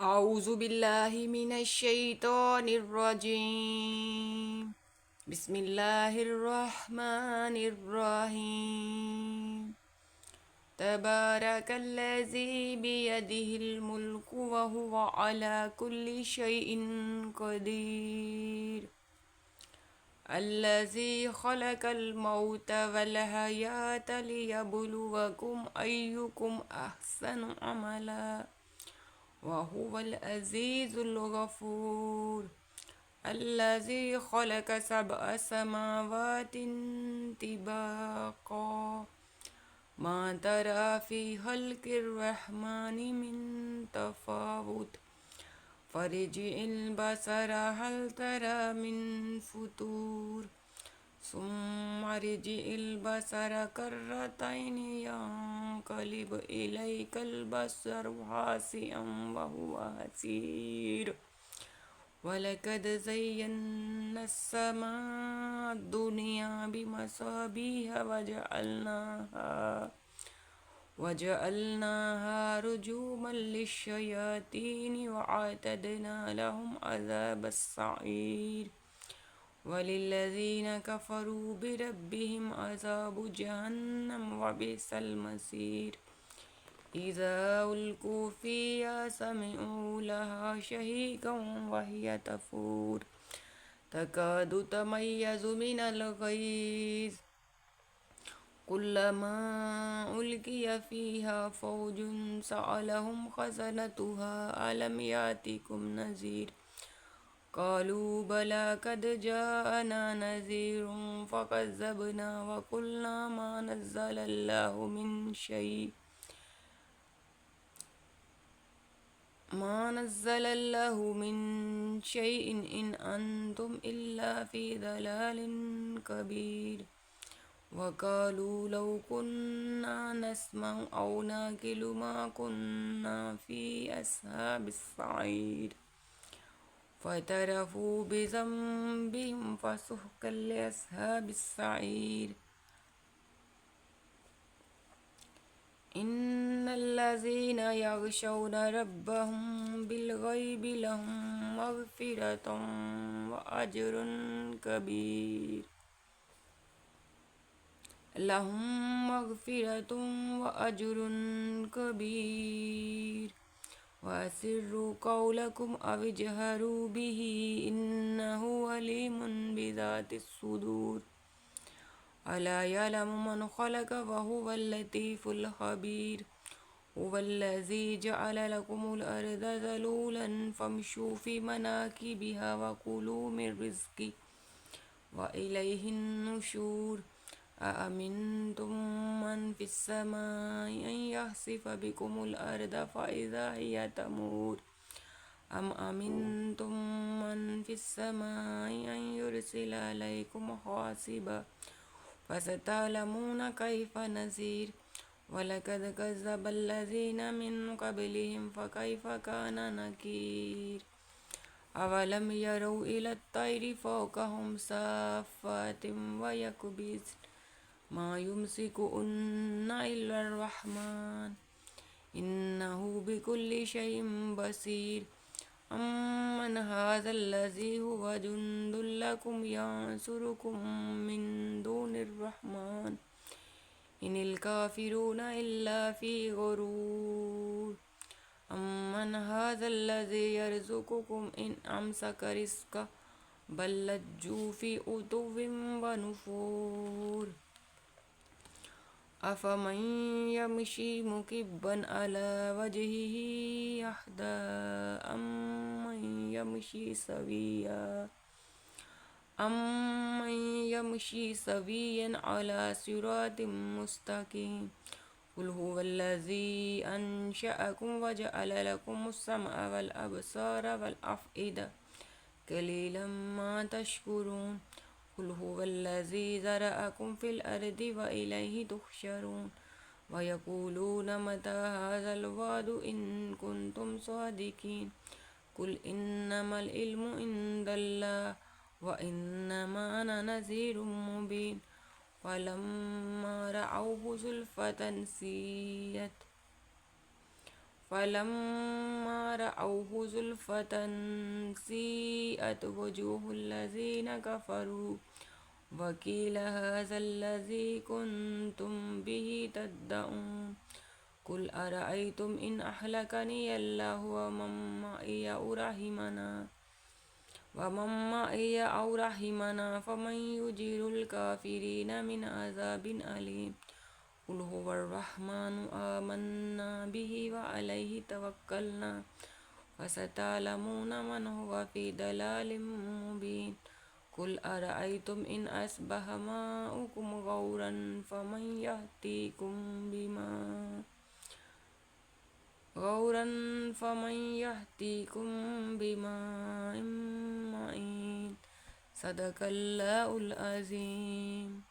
أعوذ بالله من الشيطان الرجيم. بسم الله الرحمن الرحيم. تبارك الذي بيده الملك وهو على كل شيء قدير. الذي خلق الموت والحياة ليبلوكم أيكم أحسن عملا وهو العزيز الغفور. الذي خلق 7 سماوات طباقا ما ترى في خلق الرحمن من تفاوت فارجع البصر هل ترى من فتور ثم ارجع البصر كرتين ينقلب إليك البصر خاسئا وهو حسير. ولقد زينا السماء الدنيا بمصابيح وجعلناها رجوما للشياطين وأعتدنا لهم عذاب السعير. وللذين كفروا بربهم عذاب جهنم وبئس المصير. إذا ألقوا فيها سمعوا لها شهيقا وهي تفور تكاد تميز من الغيظ كلما ألقي فيها فوج سألهم خزنتها ألم يأتكم نذير قالوا بلى قد جاءنا نذير فكذبنا وقلنا ما نزل الله من شيء إن أنتم إلا في ضلال كبير. وقالوا لو كنا نسمع أو نعقل ما كنا في أصحاب السعير فاعترفوا بذنبهم فسحقا لأصحاب السعير. إن الذين يخشون ربهم بالغيب لهم مغفرة وأجر كبير. وأسروا قولكم أو اجهروا به إنه عليم بذات الصدور. ألا يعلم من خلق وهو اللطيف الخبير. هو الذي جعل لكم الأرض ذلولا فامشوا في مناكبها وكلوا من رزقه وإليه النشور. أأمنتم من في السماء أن يخسف بكم الأرض فإذا هي تمور أم أمنتم من في السماء أن يرسل عليكم حاصبا فستعلمون كيف نذير. ولقد كذب الذين من قبلهم فكيف كان نكير. أولم يروا إلى الطير فوقهم صافات ويقبضن ما يمسكهن إلا الرحمن إنه بكل شيء بصير. أمن هذا الذي هو جند لكم ينصركم من دون الرحمن إن الكافرون إلا في غرور. أمن هذا الذي يرزقكم إن أمسك رزقه بل لجوا في عتو ونفور. أفمن يمشي مكبا على وجهه أهدى أمن يمشي سويا على صراط مستقيم. قل هو الذي أنشأكم وجعل لكم السمع والأبصار والأفئدة قليلا ما تشكرون. قل هو الذي ذرأكم في الأرض وإليه تحشرون. ويقولون متى هذا الوعد إن كنتم صادقين. قل إنما العلم عند الله وإنما أنا نذير مبين. فلما رأوه زلفة رأوه زلفة سيئت وجوه الذين كفروا وقيل هذا الذي كنتم به تدعون قل أرأيتم إن أهلكني الله ومن معي أو رحمنا فمن يجير الكافرين من عذاب أليم قل هو الرحمن آمنا به وعليه توكلنا فستعلمون من هو في ضلال مبين قل أرأيتم إن أصبح ماؤكم غورا فمن يأتيكم بماء معين صدق الله العظيم.